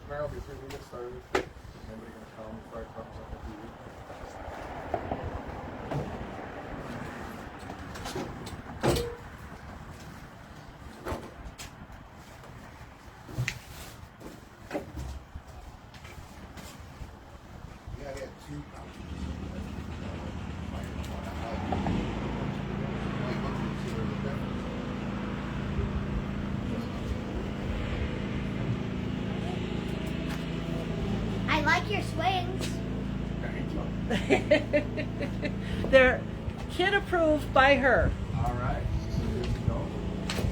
Tomorrow, before we get started, anybody gonna call me before I talk something to you? Yeah, I had two copies. I like your swings. They're kid approved by her. All right, here we go.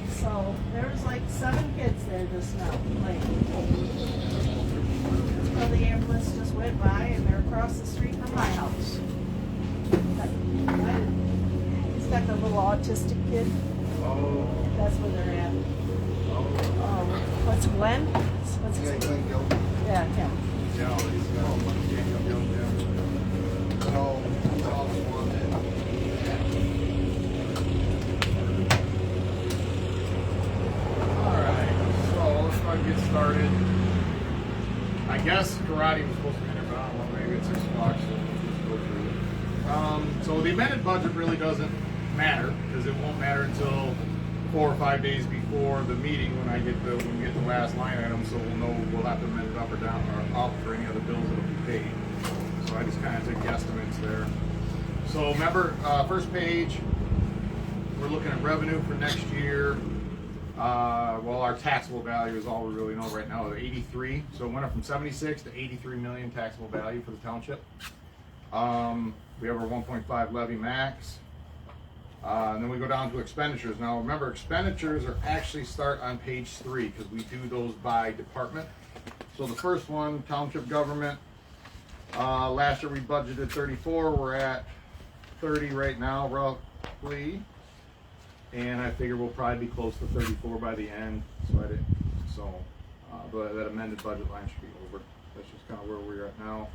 So there's like 7 kids there just now playing. So the ambulance just went by and they're across the street from my house. He's got the little autistic kid. Oh, That's where they're at. What's Glenn? What's his name? Yeah, him. yeah, he's got a bunch of Daniel Jones there. Alright, so let's go ahead and get started. I guess karate was supposed to be in there, but I don't know, maybe it's 6 o'clock, so we'll just go through it. So the amended budget really doesn't matter, because it won't matter until 4 or 5 days before the meeting when we get the last line item, so we'll know we'll have to amend it up or down or up for any other bills that'll be paid. So I just kind of took guesstimates there. So remember, first page, we're looking at revenue for next year. Well, our taxable value is all we really know right now, 83. So it went up from 76 to 83 million taxable value for the township. We have our 1.5 levy max. And then we go down to expenditures. Now remember, expenditures are actually start on page 3 because we do those by department. So the first one, township government. Last year we budgeted 34. We're at 30 right now, roughly. And I figure we'll probably be close to 34 by the end. But that amended budget line should be over. That's just kind of where we're at now.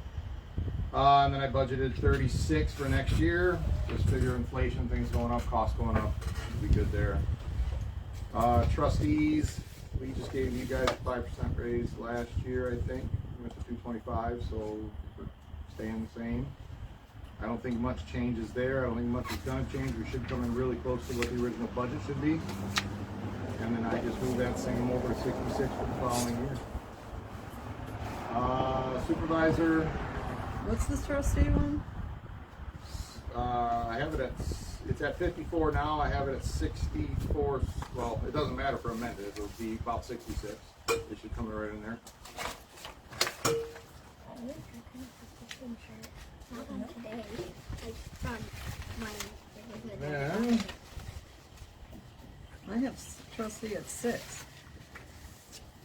And then I budgeted 36 for next year. Just figure inflation, things going up, costs going up. Should be good there. Trustees, we just gave you guys a 5% raise last year, I think. We went to 225, so we're staying the same. I don't think much changes there. I don't think much is gonna change. We should come in really close to what the original budget should be. And then I just moved that same over to 66 for the following year. Supervisor. What's the trustee one? I have it it's at 54 now. I have it at 64. Well, it doesn't matter for amended. It'll be about 66. It should come right in there. Not on today. Like from my Then I have trustee at 6.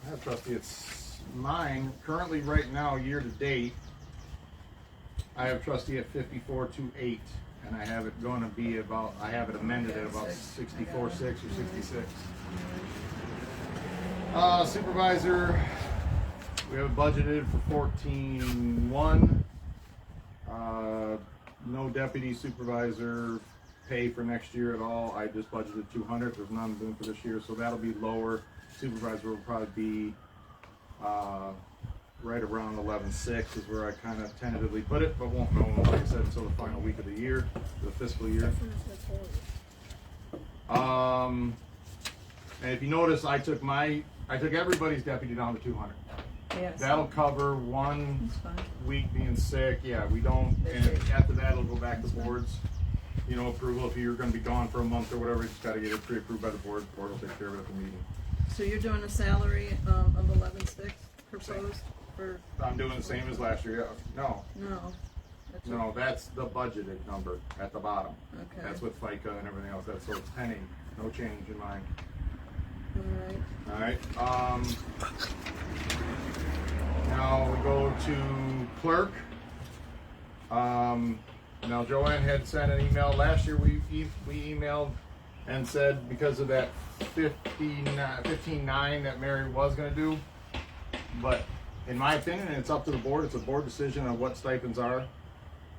I have trustee. It's mine currently right now, year to date. I have trustee at 54.28, and I have it going to be about. I have it amended at about 64.6 or 66. Supervisor, we have budgeted for 14.1. No deputy supervisor pay for next year at all. I just budgeted 200. There's none due for this year, so that'll be lower. Supervisor will probably be right around 11.6 is where I kind of tentatively put it, but won't know, like I said, until the final week of the year, the fiscal year. And if you notice, I took everybody's deputy down to 200. Yes. That'll cover 1 That's fine. week being sick. Yeah, we don't, and after that it'll go back to boards, approval. If you're gonna be gone for a month or whatever, you just gotta get it pre-approved by the board. The board will take care of it at the meeting. So you're doing a salary of 11.6 proposed for? I'm doing the same as last year. Yeah. No, No. that's the budgeted number at the bottom. Okay. That's with FICA and everything else. That's so it's penny, no change in mine. All right. All right. Now we go to clerk. Now Joanne had sent an email last year. We emailed and said because of that 15.9 that Mary was going to do, but in my opinion, and it's up to the board. It's a board decision on what stipends are,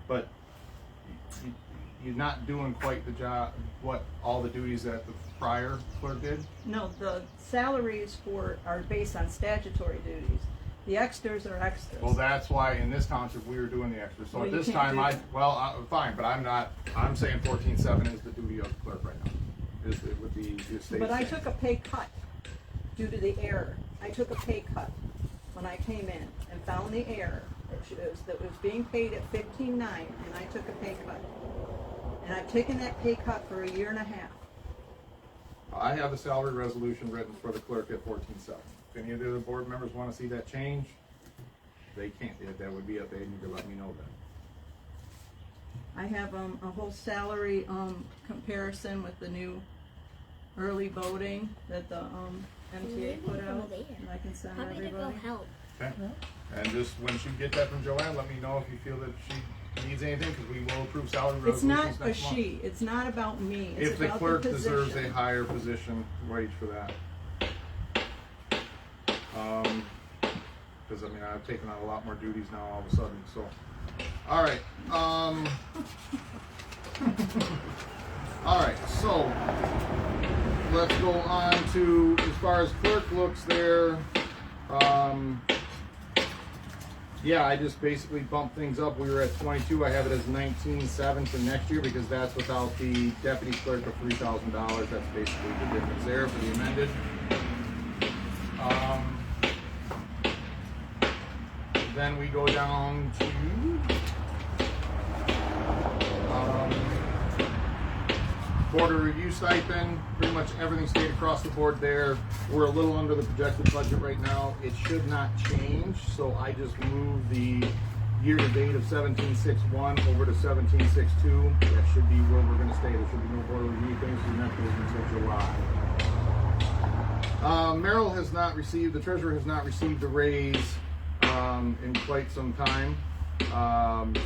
but you're not doing quite the job, what all the duties that the prior clerk did. No, the salaries are based on statutory duties. The extras are extras. Well, that's why in this township we were doing the extras. So Well, at you this can't time, do that. fine, but I'm saying 14.7 is the duty of the clerk right now. It would be the state. But I took a pay cut due to the error. I took a pay cut when I came in and found the error that was being paid at 15.9, and I took a pay cut. And I've taken that pay cut for a year and a half. I have a salary resolution written for the clerk at 14.7. If any of the other board members want to see that change, they can't. That would be up. They need to let me know that. I have a whole salary comparison with the new early voting that the MTA put out, and I can send Want me to go everybody. help? Okay. And just once you get that from Joanne, let me know if you feel that she needs anything, because we will approve salary It's not resolutions a next month. she, it's not about me, it's If the about clerk the deserves a position. higher position wage for that. Because I mean, I've taken on a lot more duties now all of a sudden, so. All right, all right, so let's go on to, as far as clerk looks there, yeah, I just basically bumped things up. We were at 22. I have it as 19.7 for next year because that's without the deputy clerk of $3,000. That's basically the difference there for the amended. Then we go down to board of review stipend. Pretty much everything stayed across the board there. We're a little under the projected budget right now. It should not change, so I just moved the year-to-date of 17.61 over to 17.62. That should be where we're going to stay. There should be no board of review things until July. Merrill has not received, the treasurer has not received a raise in quite some time.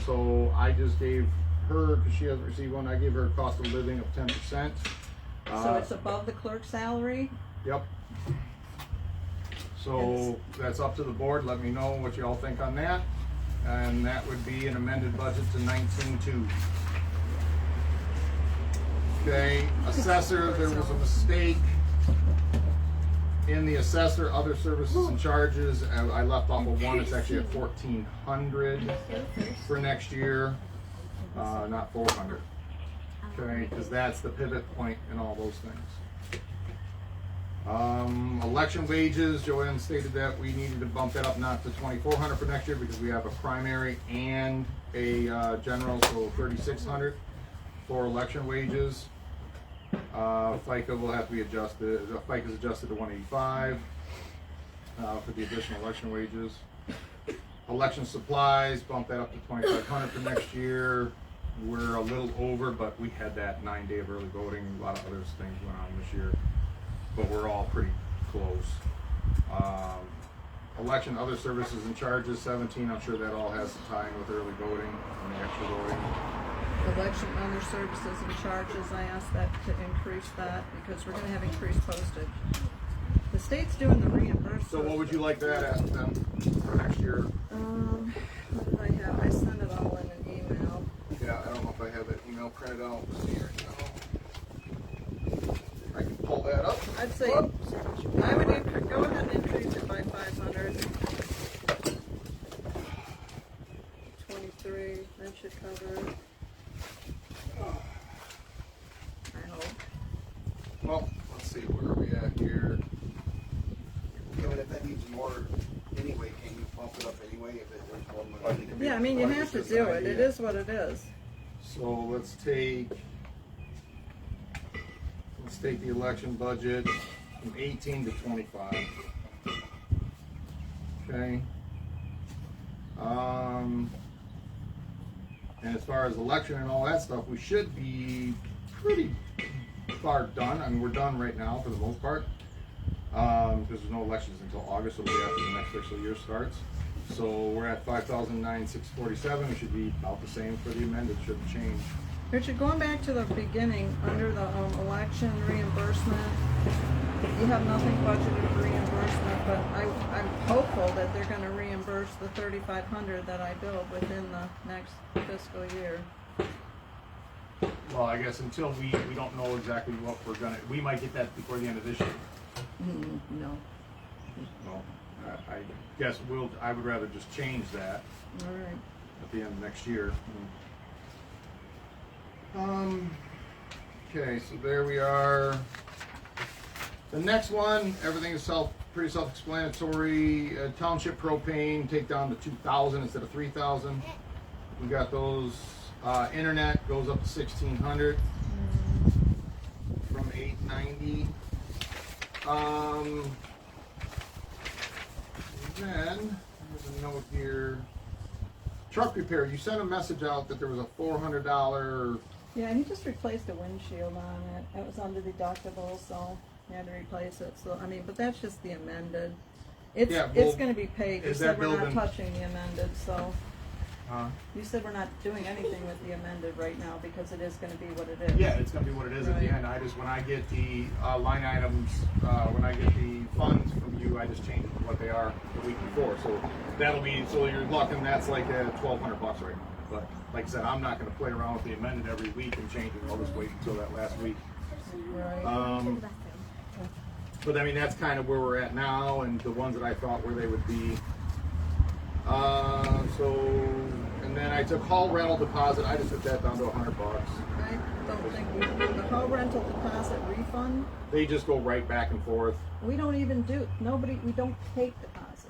So I just gave her, because she hasn't received one, I gave her a cost of living of 10%. So it's above the clerk's salary? Yep. So that's up to the board. Let me know what you all think on that. And that would be an amended budget to 19.2. Okay, assessor, there was a mistake in the assessor, other services and charges. I left off of one, it's actually at 1,400 for next year, not 400. Okay, because that's the pivot point in all those things. Election wages, Joanne stated that we needed to bump that up not to 2,400 for next year because we have a primary and a general, so 3,600 for election wages. FICA will have to be adjusted. FICA is adjusted to 185 for the additional election wages. Election supplies, bump that up to 2,500 for next year. We're a little over, but we had that 9-day of early voting. A lot of other things went on this year, but we're all pretty close. Election, other services and charges, 17. I'm sure that all has to tie in with early voting and the extra voting. Election, other services and charges, I asked that to increase that because we're gonna have increased postage. The state's doing the reimbursement. So what would you like that at then for next year? What did I have? I sent it all in an email. Yeah, I don't know if I have that email printed out here. I can pull that up. I'd say, I would go ahead and increase it by 500. 23, that should cover it. I hope. Well, let's see, where are we at here? Yeah, but if that needs more anyway, can you bump it up anyway if there's more money? Yeah, I mean, you have to do it. It is what it is. So let's take the election budget from 18 to 25. Okay. And as far as election and all that stuff, we should be pretty far done. I mean, we're done right now for the most part. Because there's no elections until August, so it'll be after the next fiscal year starts. So we're at 5,947. We should be about the same for the amended. Shouldn't change. Richard, going back to the beginning, under the election reimbursement, you have nothing budgeted for reimbursement, but I'm hopeful that they're gonna reimburse the 3,500 that I billed within the next fiscal year. Well, I guess until we don't know exactly what we're gonna, we might get that before the end of this year. No. No. I guess I would rather just change that All right. at the end of next year. Okay, so there we are. The next one, everything is pretty self-explanatory. Township propane, take down to 2,000 instead of 3,000. We got those. Internet goes up to 1,600 from 890. Then there's a note here. Truck repair. You sent a message out that there was a $400. Yeah, he just replaced a windshield on it. It was under deductible, so he had to replace it. So I mean, but that's just the amended. It's Yeah, well, it's going to be paid. You is said that we're not building- touching the amended, so Huh? you said we're not doing anything with the amended right now because it is going to be what it is. Yeah, it's gonna be what it is at the Right. end. When I get the line items, when I get the funds from you, I just change it to what they are the week before. So so you're looking, that's like $1,200 right now. But like I said, I'm not gonna play around with the amended every week and change it. I'll just wait until that last week. Right. But I mean, that's kind of where we're at now, and the ones that I thought where they would be. And then I took hall rental deposit. I just took that down to $100. I don't think we do the whole rental deposit refund. They just go right back and forth. We don't even do we don't take deposits.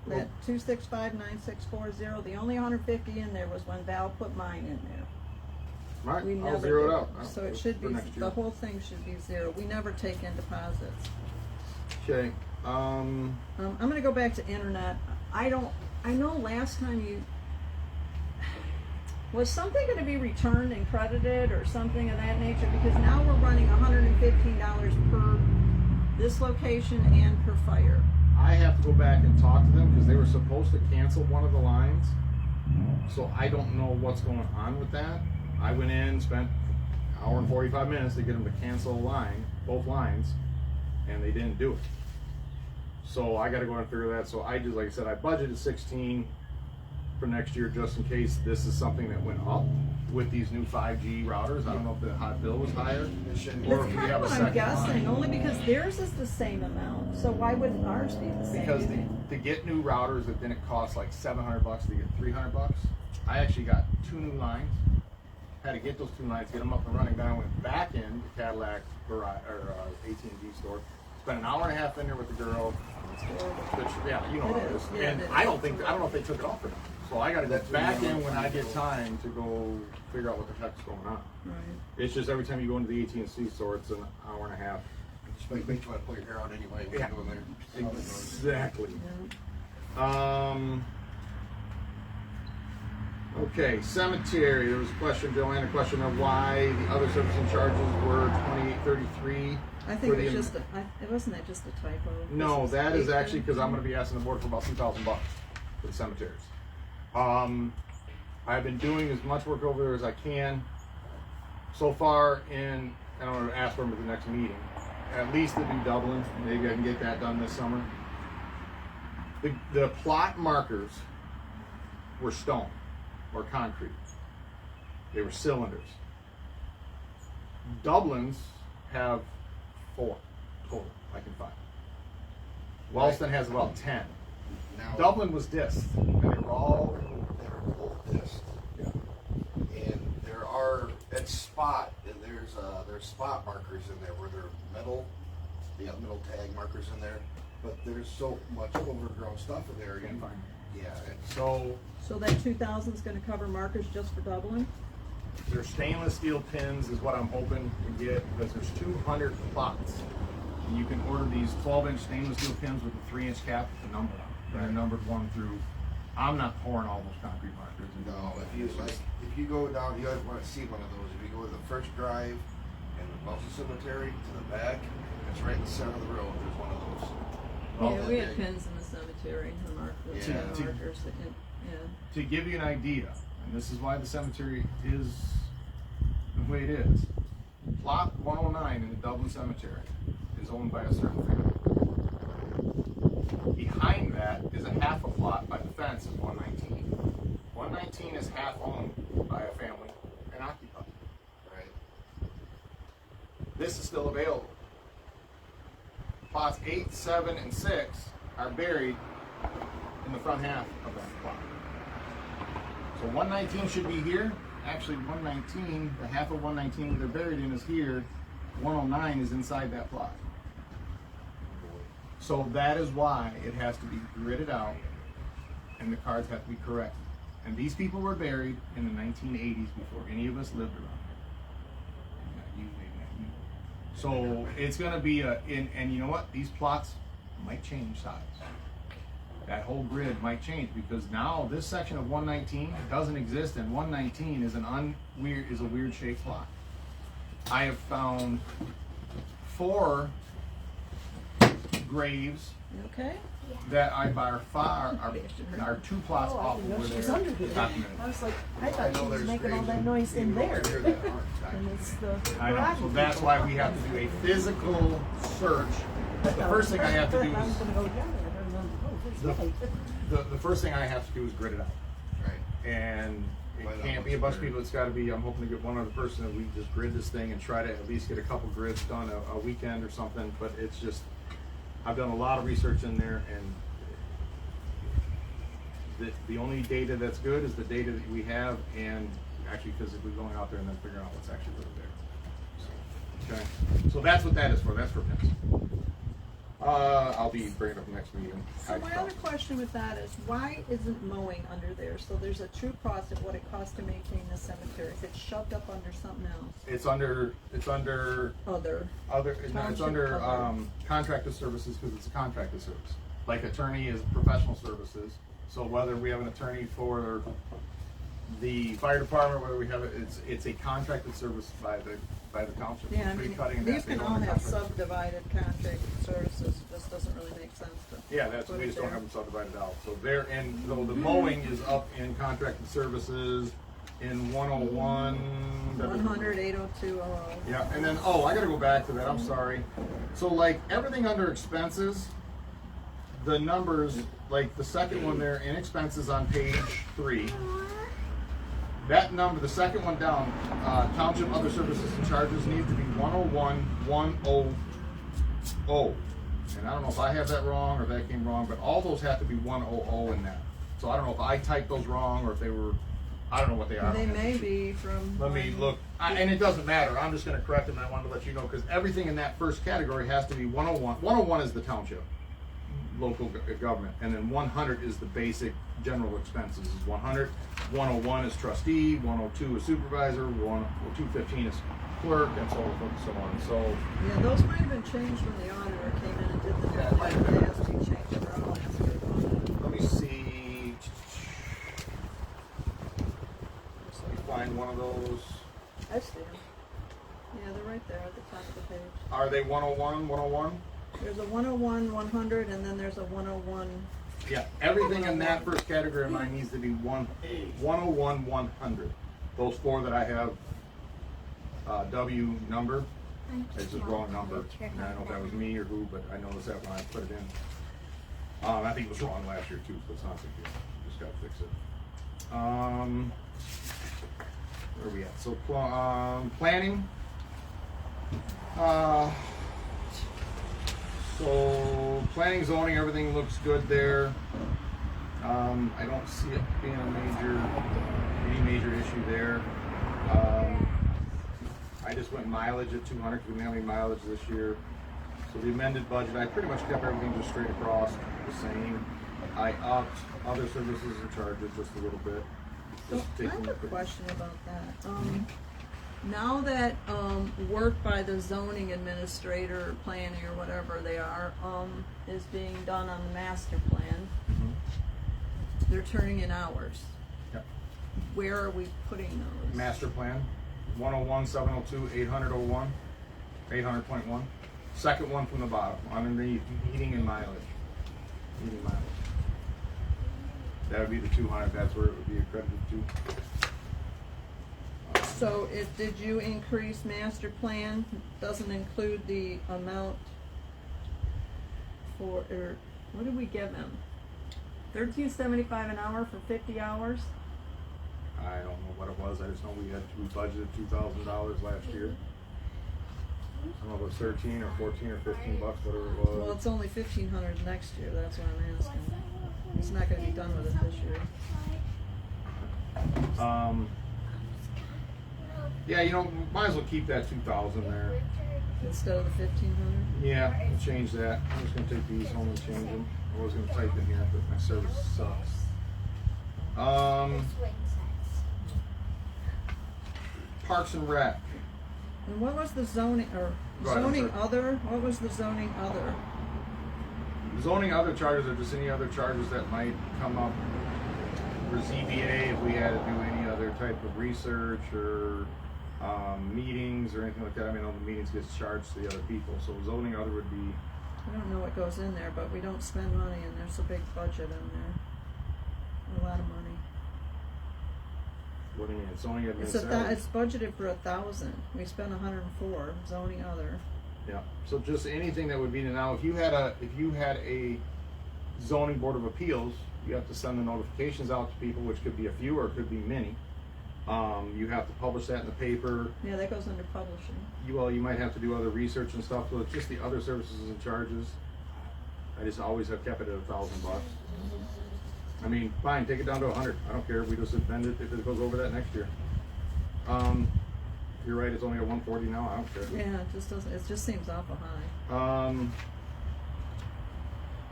That 2659640. The only 150 in there was when Val put mine in there. Right, We I'll never zero it do. out. So it should for be, next year. the whole thing should be zero. We never take in deposits. Okay. I'm gonna go back to internet. I know last time was something gonna be returned and credited or something of that nature? Because now we're running $115 per this location and per fire. I have to go back and talk to them because they were supposed to cancel one of the lines. So I don't know what's going on with that. I went in, spent an hour and 45 minutes to get them to cancel a line, both lines, and they didn't do it. So I got to go and figure that. So I just, like I said, I budgeted 16 for next year just in case this is something that went up with these new 5G routers. I don't know if the hot bill was higher It shouldn't or That's if we kind have of a what I'm second guessing, line. only because theirs is the same amount. So why wouldn't ours be the same? Because to get new routers, it didn't cost like $700 to get $300. I actually got 2 new lines. Had to get those 2 lines, get them up and running. Then I went back in to Cadillac or AT&T store. Spent an hour and a half in there with the girl. Which, yeah, you know It how it is. is. Yeah, And it is. I don't know if they took it off or not. So I got to get back in when I get time to go figure out what the heck's going on. Right. It's just every time you go into the AT&T store, it's an hour and a half. Just make you want to pull your hair out anyway. Yeah. Go in there. Exactly. Yeah. Okay, cemetery. There was a question, Joanne, a question of why the other servicing charges were $28.33. I think for it the- was it wasn't that just a typo? No, This that is actually 8:30. because I'm going to be asking the board for about $2,000 for the cemeteries. I've been doing as much work over there as I can so far, and I'm going to ask for them at the next meeting. At least to do Dublin. Maybe I can get that done this summer. The plot markers were stone or concrete. They were cylinders. Dublin's have 4 total, I can find. Wellston has about 10. Now, Dublin was disc, and they were all. they're both discs. Yeah. And there are at spot, and there's spot markers in there where they're metal, they got metal tag markers in there, but there's so much overgrown stuff in there. Can't find Yeah, it's, So that 2,000 is going to cover markers just for Dublin? Their stainless steel pins is what I'm hoping to get because there's 200 plots. And you can order these 12-inch stainless steel pins with a 3-inch cap with the number on it. And they're numbered 1 through. I'm not pouring all those concrete markers. no, if you go down, you want to see one of those. If you go to the first drive in the Wilson Cemetery to the back, it's right in the center of the road. There's one of those. Yeah, we that had big. pins in the cemetery, the markers, Yeah. markers, yeah. To give you an idea, and this is why the cemetery is the way it is. Plot 109 in the Dublin Cemetery is owned by a certain family. Behind that is a half a plot by the fence of 119. 119 is half owned by a family and occupied. Right. This is still available. Plots 8, 7, and 6 are buried in the front half of that plot. So 119 should be here. Actually, 119, the half of 119 they're buried in is here. 109 is inside that plot. So that is why it has to be gridded out and the cards have to be correct. And these people were buried in the 1980s before any of us lived around here. Not you, maybe not you. So it's gonna be and you know what? These plots might change size. That whole grid might change because now this section of 119 doesn't exist, and 119 is a weird shaped plot. I have found 4 graves Okay? that I by far are 2 plots Oh, I off didn't of know where she was they're under here. documented. I was like, I thought she was making all that noise in there. And it's the I know, so garage that's people. why we have to do a physical search. The first thing I have to do I was is gonna go down there and then, oh, there's light. the first thing I have to do is grid it out. Right. And it Why not? can't be a bunch of people. It's got to be. I'm hoping to get one other person that we just grid this thing and try to at least get a couple grids done a weekend or something. But it's just, I've done a lot of research in there, and the only data that's good is the data that we have, and actually physically going out there and then figuring out what's actually really there. So, okay. So that's what that is for. That's for pins. I'll be bringing it up next meeting. So my other question with that is, why isn't mowing under there? So there's a true cost of what it costs to maintain the cemetery. If it's shoved up under something else, It's under other, no, it's Township under covered. contracted services because it's a contracted service. Like attorney is professional services. So whether we have an attorney for the fire department, whether we have it's a contracted service by the township. yeah, I Tree mean, cutting and these that, they can don't all have contract. subdivided contracted services. It just doesn't really make sense to. Yeah, that's, put we it just don't there. have them subdivided out. So they're in, though the mowing is up in contracted services in 101. 100, 802, Yeah, and then, I gotta go back to that, I'm sorry. So like, everything under expenses, the numbers, like the second one there, in expenses on page 3, that number, the second one down, township other services and charges needs to be 101,100. And I don't know if I have that wrong or if that came wrong, but all those have to be 100 in that. So I don't know if I typed those wrong or if they were, I don't know what they are. They may be from. Let me look, and it doesn't matter, I'm just gonna correct them, and I wanted to let you know, because everything in that first category has to be 101. 101 is the township, local government, and then 100 is the basic general expenses, is 100. 101 is trustee, 102 is supervisor, 215 is clerk, and so forth and so on, so. Yeah, those might have been changed when the auditor came in and did the. Yeah, it might have been. They asked you to change it around. Let me see. Let me find one of those. I see them. Yeah, they're right there at the top of the page. Are they 101, 101? There's a 101, 100, and then there's a 101. Yeah, everything in that first category of mine needs to be 101, 100. Those 4 that I have, W number, it's just wrong number. And I don't know if that was me or who, but I noticed that when I put it in. I think it was wrong last year too, so it's not a big deal. Just gotta fix it. Where are we at? So, planning. So planning, zoning, everything looks good there. I don't see it being any major issue there. I just went mileage at 200 because we didn't have any mileage this year. So the amended budget, I pretty much kept everything just straight across the same. I upped other services and charges just a little bit. So Just I have taking a question about that. Now that work by the zoning administrator or planning or whatever they are is being done on the master plan, they're turning in hours. Yep. Where are we putting those? Master plan, 101, 702, 800.01, 800.1. Second one from the bottom, underneath heating and mileage. Heating mileage. That would be the 200, that's where it would be accredited to. So did you increase master plan? Doesn't include the amount for, or what did we give them? $13.75 an hour for 50 hours? I don't know what it was, I just know we budgeted $2,000 last year. I don't know if it was 13 or 14 or 15 bucks, whatever it was. Well, it's only $1,500 next year, that's what I'm asking. he's not gonna be done with it this year. Yeah, you know, might as well keep that 2,000 there. Instead of the 1,500? Yeah, we'll change that. I'm just gonna take these home and change them. I was gonna type in here, but my service sucks. Parks and Rec. And what was the zoning, or Go ahead, I'm zoning sorry. other, what was the zoning other? Zoning other charges are just any other charges that might come up for ZBA if we had to do any other type of research or meetings or anything like that. I mean, all the meetings gets charged to the other people, so zoning other would be, I don't know what goes in there, but we don't spend money and there's a big budget in there. A lot of money. what do you mean, zoning admin It's salary? it's budgeted for 1,000. We spent 104, zoning other. Yeah, so just anything that would be, now, if you had a zoning board of appeals, you have to send the notifications out to people, which could be a few or it could be many. You have to publish that in the paper. Yeah, that goes under publishing. You might have to do other research and stuff, so it's just the other services and charges. I just always have kept it at $1,000. I mean, fine, take it down to 100. I don't care. We just amend it if it goes over that next year. You're right. It's only at 140 now. I don't care. Yeah, it just doesn't. It just seems awful high.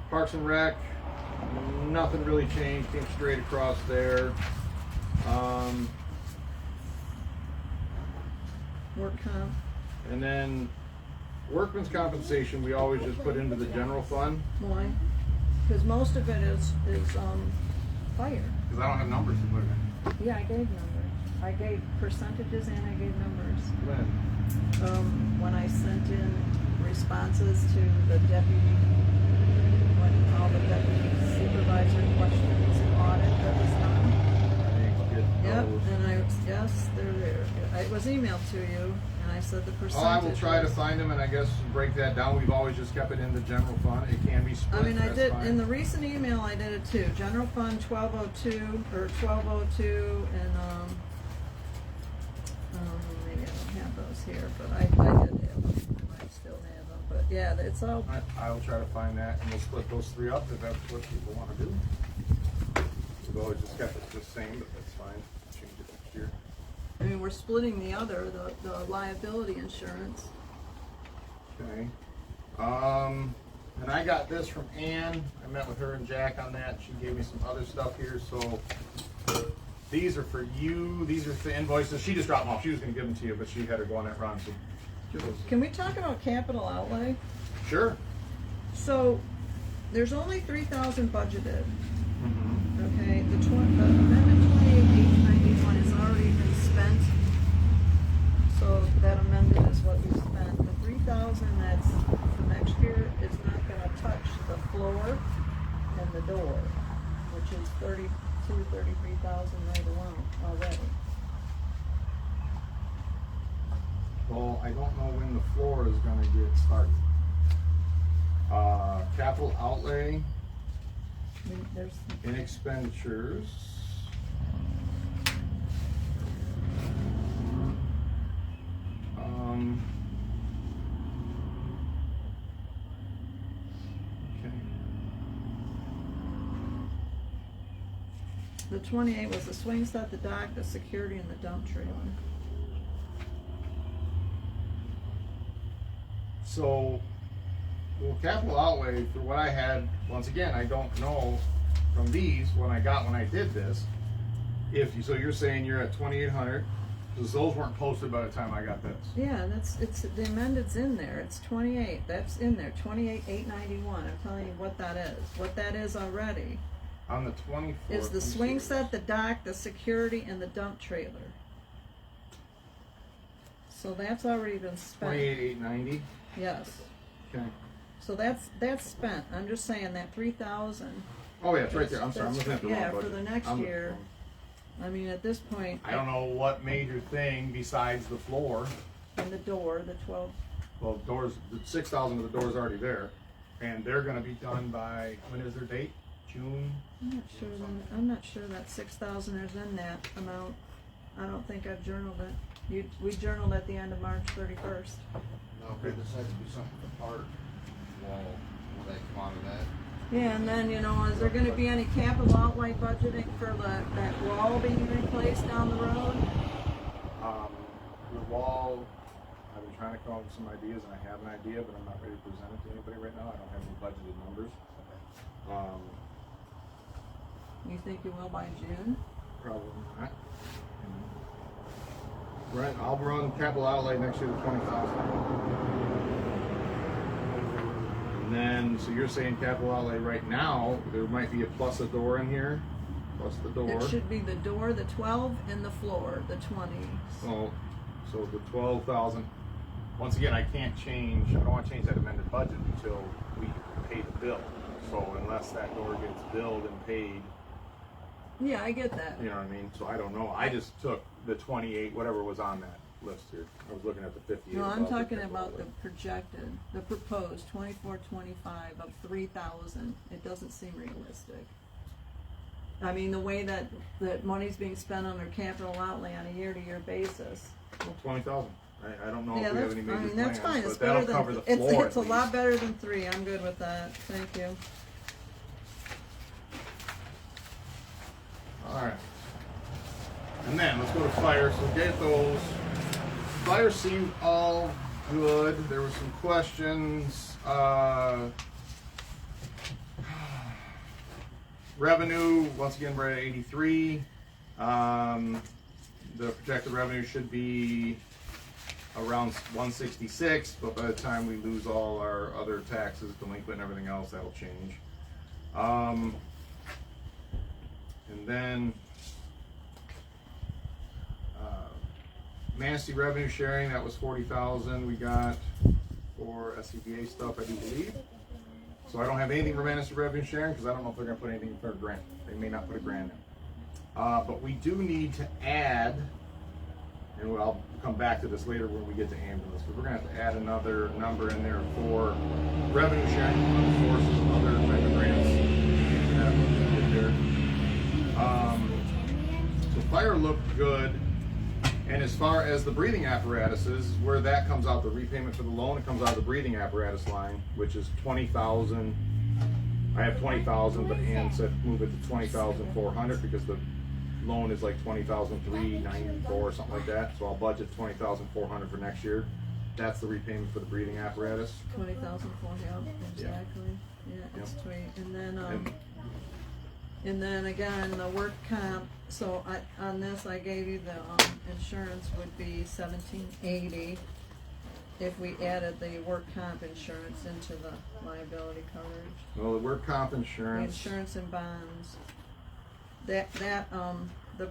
Parks and Rec. Nothing really changed. Came straight across there. Work comp. And then workman's compensation, we always just put into the general fund Why? Because most of it is fire. because I don't have numbers to put in. Yeah, I gave numbers. I gave percentages and I gave numbers. When? When I sent in responses to the deputy, when all the deputy supervisor questions and audit that was done. I didn't get Yep, those. and yes, they're there. It was emailed to you, and I said the percentage. Oh, I will try to find them and I guess break that down. We've always just kept it in the general fund. It can be split. I mean, I that's did, fine. in the recent email, I did it too. General fund 1202, or 1202, and, maybe I don't have those here, but I did have them. I might still have them, but yeah, it's all, I will try to find that and we'll split those three up if that's what people want to do. We've always just kept it the same, but that's fine. Change it next year. I mean, we're splitting the other, the liability insurance. Okay. And I got this from Ann. I met with her and Jack on that. She gave me some other stuff here, so these are for you. These are the invoices. She just dropped them off. She was gonna give them to you, but she had to go on that run, so give those. Can we talk about capital outlay? Sure. So, there's only 3,000 budgeted. Mm-hmm. Okay, the amendment 28,891 has already been spent. So that amended is what we spent. The 3,000 that's for next year is not gonna touch the floor and the door, which is 33,000 right alone already. Well, I don't know when the floor is gonna get started. Capital outlay I mean, there's, in expenditures. Okay. the 28 was the swing set, the dock, the security, and the dump trailer. So, well, capital outlay for what I had, once again, I don't know from these, when I did this, so you're saying you're at 2,800, because those weren't posted by the time I got this. Yeah, the amended's in there, it's 28, that's in there, 28,891, I'm telling you what that is already. On the 24th. Is the swing set, the dock, the security, and the dump trailer. So that's already been spent. 28,890, Yes, okay. so that's spent, I'm just saying that 3,000. Oh yeah, it's right there, I'm sorry, I'm looking at the wrong Yeah, budget. for the next I'm looking year. wrong. I mean, at this point. I don't know what major thing besides the floor. And the door, the 12, Well, doors, the 6,000 of the doors already there, and they're gonna be done by, when is their date? June? I'm not sure that 6,000 is in that amount. I don't think I've journaled it. We journaled at the end of March 31st. No, if we decide to do something with the park wall, will that come out of that? Yeah, and then, is there gonna be any capital outlay budgeting for that wall being replaced down the road? The wall, I've been trying to come up with some ideas, and I have an idea, but I'm not ready to present it to anybody right now. I don't have any budgeted numbers. You think you will by June? Probably not. Right, I'll run capital outlay next year to 20,000. And then, so you're saying capital outlay right now, there might be a plus a door in here, plus the door. It should be the door, the 12, and the floor, the 20. So the 12,000. Once again, I can't change. I don't want to change that amended budget until we pay the bill. So unless that door gets billed and paid, Yeah, I get that. you know what I mean. So I don't know. I just took the 28, whatever was on that list here. I was looking at the 58. No, I'm above talking capital about the outlay. projected, the proposed 24, 25 of 3,000. It doesn't seem realistic. I mean, the way that money's being spent on their capital outlay on a year-to-year basis. Well, 20,000. I don't know Yeah, if we have that's, any I major mean, that's plans, fine. but It's that'll better cover than, the floor. it's a lot better than 3. I'm good with that. Thank you. All right. And then let's go to fire. So get those. Fire seemed all good. There were some questions. Revenue, once again, we're at 83. The projected revenue should be around 166, but by the time we lose all our other taxes, delinquent and everything else, that'll change. And then Manistee revenue sharing, that was 40,000 we got for SCBA stuff, I do believe. So I don't have anything for Manistee revenue sharing because I don't know if they're gonna put anything for a grant. They may not put a grant in. But we do need to add, and I'll come back to this later when we get to ambulance, but we're gonna have to add another number in there for revenue sharing from other sources, other type of grants. That one get there. So fire looked good. And as far as the breathing apparatuses, where that comes out, the repayment for the loan, it comes out of the breathing apparatus line, which is 20,000. I have 20,000, but Ann said move it to 20,400 because the loan is like 20,394 or something like that. So I'll budget 20,400 for next year. That's the repayment for the breathing apparatus. 20,004, yeah, exactly. Yeah, it's Yep. sweet. And then again, the work comp, so on this, I gave you the, insurance would be 1780 if we added the work comp insurance into the liability coverage. Well, the work comp The insurance. insurance and bonds. The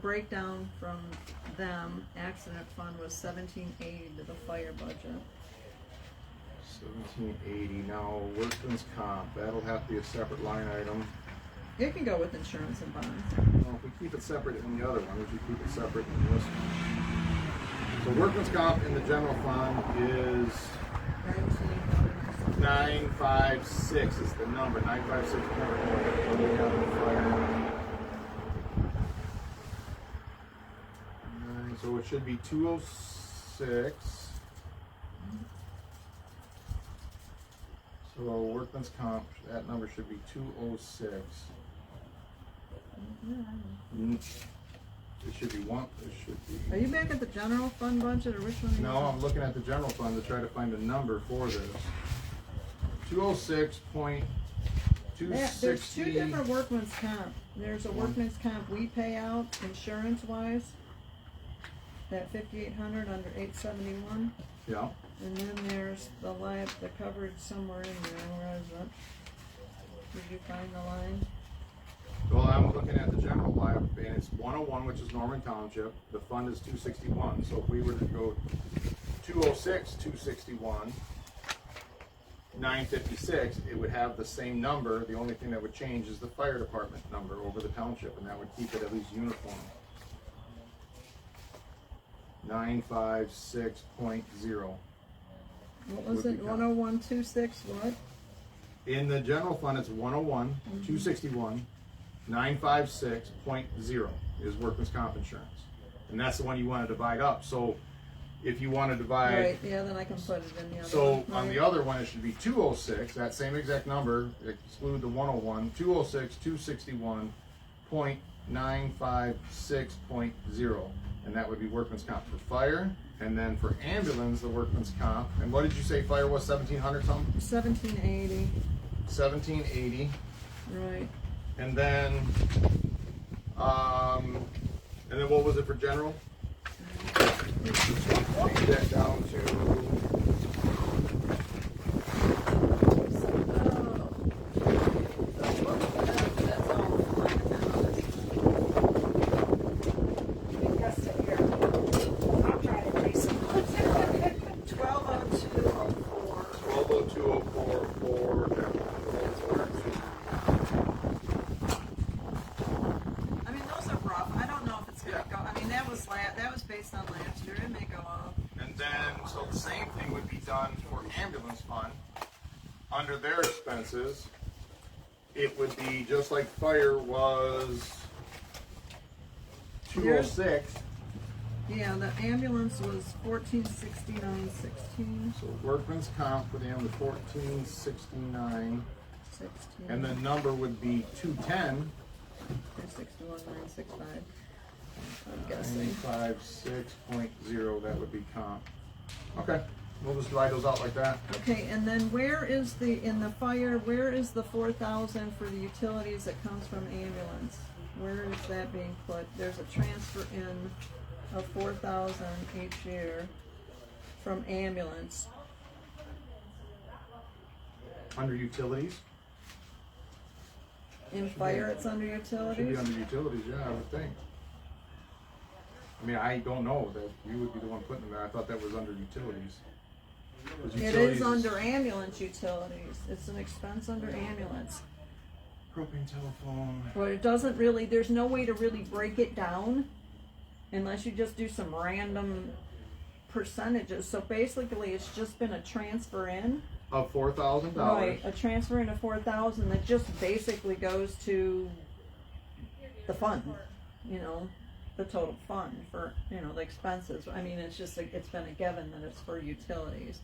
breakdown from them, accident fund was 1780 to the fire budget. 1780. Now, workman's comp, that'll have to be a separate line item. It can go with insurance and bonds. Well, if we keep it separate in the other one, we should keep it separate in this one. So workman's comp in the general fund is 956 is the number, 956.1. So it should be 206. So workman's comp, that number should be 206. It should be one. It should be. Are you back at the general fund budget, or which one are you? No, I'm looking at the general fund to try to find a number for this. 206.260. There's two different workman's comp. There's a workman's comp we pay out insurance wise. That 5,800 under 871. Yeah. And then there's the coverage somewhere in there. Where is it? Did you find the line? Well, I'm looking at the general liability, and it's 101, which is Norman Township. The fund is 261. So if we were to go 206, 261, 956, it would have the same number. The only thing that would change is the fire department number over the township, and that would keep it at least uniform. 956.0. What was Would it? be 10126 what? In the general fund, it's 101, 261, 956.0 is workman's comp insurance. And that's the one you want to divide up. So if you want to divide. Right, yeah, then I can put it in the other So one. on the Right. other one, it should be 206, that same exact number, exclude the 101, 206, 261.956.0. And that would be workman's comp for fire. And then for ambulance, the workman's comp. And what did you say fire was, 1700 something? 1780, 1780. right. And then what was it for general? Take that down to Just sit here. I'll try to do some. 120204. 120204. I mean, those are rough. I don't know if it's gonna go. I mean, that was based on last year. It may go up. And then, so the same thing would be done for ambulance fund. Under their expenses, it would be just like fire was 206. Yeah, the ambulance was 1469.16. So workman's comp for them was 1469. 16. And the number would be 210. 61,965. I'm guessing. 956.0, that would be comp. Okay, we'll just divide those out like that. Okay, and then where is in the fire, where is the 4,000 for the utilities that comes from ambulance? Where is that being put? There's a transfer in of 4,000 each year from ambulance. Under utilities? In fire, it's under Should be utilities? under utilities, yeah, I would think. I mean, I don't know, that you would be the one putting them there. I thought that was under utilities. 'Cause It utilities is under ambulance utilities. It's an expense under ambulance. Propane, telephone. But it doesn't really, there's no way to really break it down unless you just do some random percentages. So basically, it's just been a transfer in. Of $4,000. Right, a transfer in of 4,000 that just basically goes to the fund, you know, the total fund for, you know, the expenses. I mean, it's just, it's been a given that it's for utilities.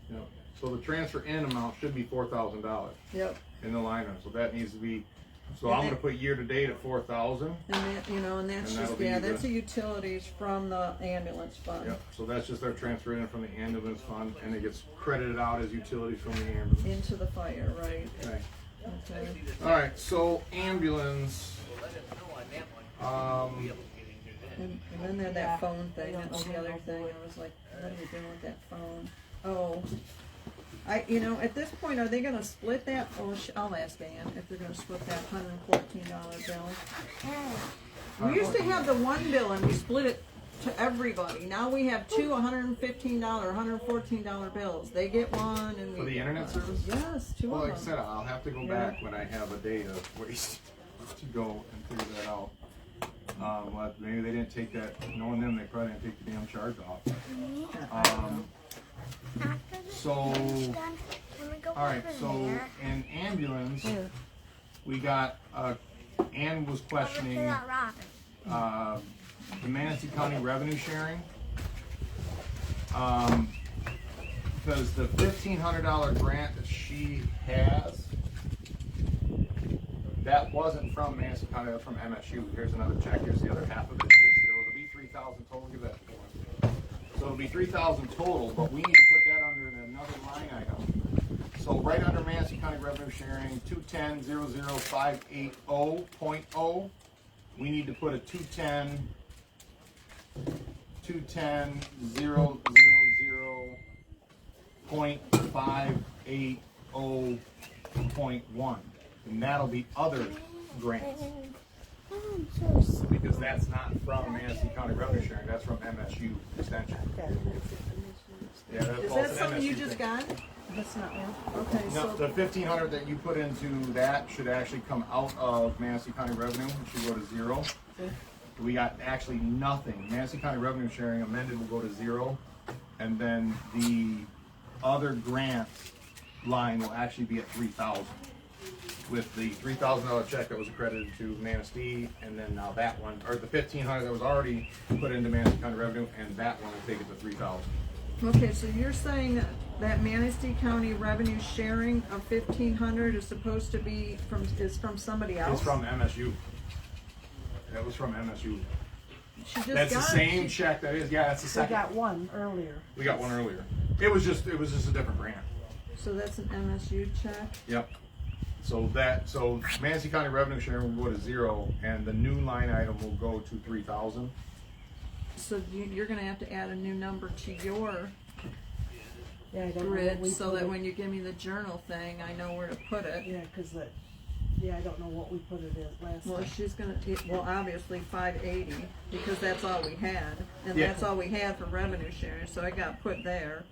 Yeah. So the transfer in amount should be $4,000 Yep. in the line item. So that needs to be, so And I'm that- gonna put year to date at 4,000. And that, you know, and that's And that'll just, be yeah, the- that's a utilities from the ambulance fund. Yep, so that's just their transfer in from the ambulance fund, and it gets credited out as utilities from the ambulance. Into the fire, right, Okay. okay. Alright, so ambulance, And then there's that phone thing, that was the other thing, I was like, what are we doing with that phone? Oh, you know, at this point, are they gonna split that, I'll ask Ann if they're gonna split that $114 bill. We used to have the one bill and we split it to everybody, now we have two $115, $114 bills, they get one and we For the get internet one. service? Yes, two well, of like I them. said, I'll have to go back when I have a day to waste to go and figure that out. But maybe they didn't take that, knowing them, they probably didn't take the damn charge off. So, alright, so in ambulance, we got, Ann was questioning, the Manatee County revenue sharing. Because the $1,500 grant that she has, that wasn't from Manatee County, that was from MSU. Here's another check, here's the other half of it. It'll be 3,000 total, give that to one. So it'll be 3,000 total, but we need to put that under another line item. So right under Manatee County revenue sharing, 210-00580.0, we need to put a 210-000.580.1, and that'll be other grants. Because that's not from Manatee County revenue sharing, that's from MSU extension. Yeah, that's Is also that an something you MSU just thing. got? That's not one. Okay, No, so, the 1,500 that you put into that should actually come out of Manatee County revenue, it should go to zero. We got actually nothing, Manatee County revenue sharing amended will go to zero, and then the other grants line will actually be at 3,000. with the $3,000 check that was accredited to Manistee, and then now that one, or the $1,500 that was already put into Manistee County Revenue, and that one will take it to $3,000. Okay, so you're saying that Manistee County revenue sharing of 1,500 is supposed to be from somebody else? It's from MSU. That was from MSU. She just That's the got same check that is, yeah, that's the We second. got one earlier. We got one earlier. It was just a different grant. So that's an MSU check? Yep. So Manistee County revenue sharing will go to 0, and the new line item will go to 3,000. So you're gonna have to add a new number to your Yeah, I don't know what grid we so put that it- when you give me the journal thing, I know where to put it. Yeah, cause I don't know what we put it in last Well, time. she's gonna, well, obviously 580, because that's all we had, and Yeah. that's all we had for revenue sharing, so it got put there.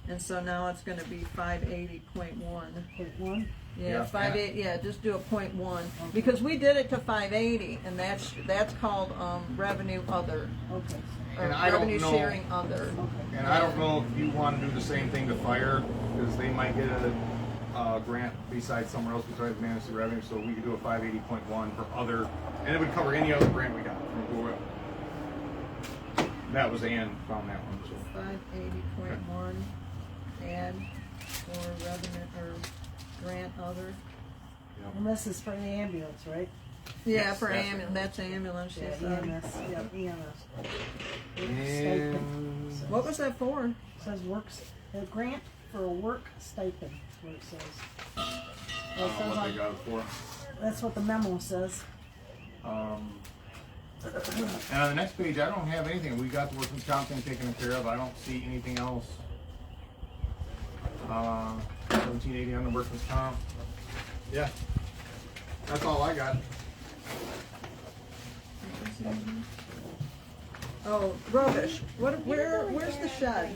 And so now it's gonna be 580.1. 0.1? Yeah, Yeah. 580, yeah, just do a 0.1, because we did it to 580, and that's called, revenue other, Okay, or And I don't revenue know- sharing other. okay. And I don't know if you want to do the same thing to fire, because they might get a grant besides somewhere else besides Manistee revenue, so we could do a 580.1 for other, and it would cover any other grant we got from whoever. That was Ann found that one, so. 580.1, add for revenue, or grant other. And this is for the ambulance, right? Yeah, Yes, for that's ambulance, that's ambulance, she Yeah, said. EMS, yep, EMS. And Stipend. What was that for? Says works, a grant for a work stipend, is what it says. I It don't know says what on- they got it for. That's what the memo says. And on the next page, I don't have anything. We got the workman's comp thing taken care of. I don't see anything else. 1780 on the workman's comp. Yeah, that's all I got. Oh, rubbish. Where's the shed?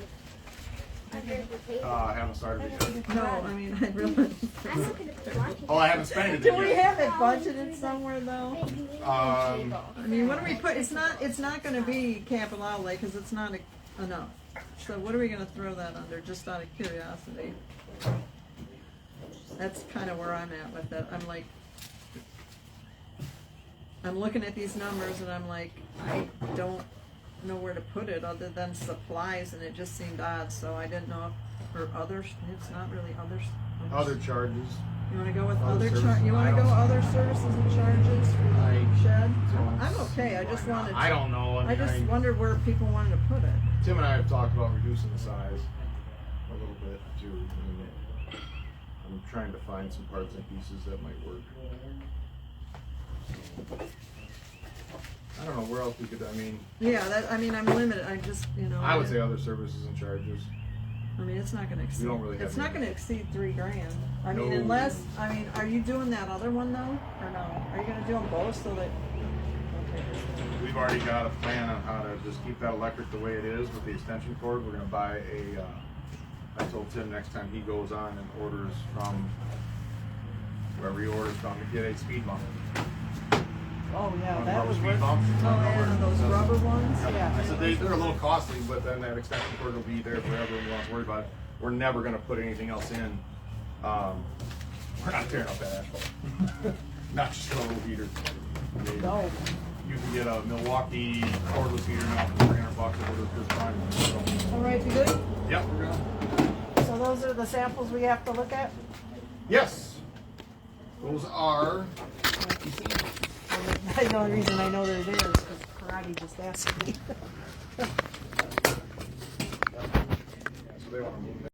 Under the table. I haven't started it yet. No, I mean, I really. I'm looking at the watch. Oh, I haven't spent it Do we yet. have it budgeted somewhere though? Um, I mean, what do we put, it's not gonna be capital outlay, cause it's not enough. So what are we gonna throw that under, just out of curiosity? That's kinda where I'm at with it, I'm looking at these numbers and I'm like, I don't know where to put it other than supplies, and it just seemed odd, so I didn't know if, or others, it's not really others. Other charges. You wanna go with Other other services, you wanna I go don't- other services and charges for the I shed? don't I'm okay, I just see why not. wanted. I don't know. I just wondered where people wanted to put it. Tim and I have talked about reducing the size a little bit too. I mean, I'm trying to find some parts and pieces that might work. I don't know where else we could, Yeah, I'm limited, I just, I would say other services and charges. I mean, it's not gonna exceed, don't really have it's not any. gonna exceed $3,000. I mean, No. unless, are you doing that other one though, or no? Are you gonna do them both so that? Okay. We've already got a plan on how to just keep that electric the way it is with the extension cord. We're gonna buy I told Tim next time he goes on and orders from wherever he orders from to get a speed bump. Oh, yeah, One that rubber would speed work. bump. Oh, yeah, those rubber ones? Yeah. I said they're a little costly, but then that extension cord will be there forever and we won't have to worry about it. We're never gonna put anything else in. We're not tearing up that asphalt. Not just a little heater. I mean, No. you can get a Milwaukee cordless heater now for $300 and it'll just fine. So, All right, you good? yep, we're good. So those are the samples we have to look at? Yes. Those are. The only reason I know they're there is because Karate just asked me. So they want to move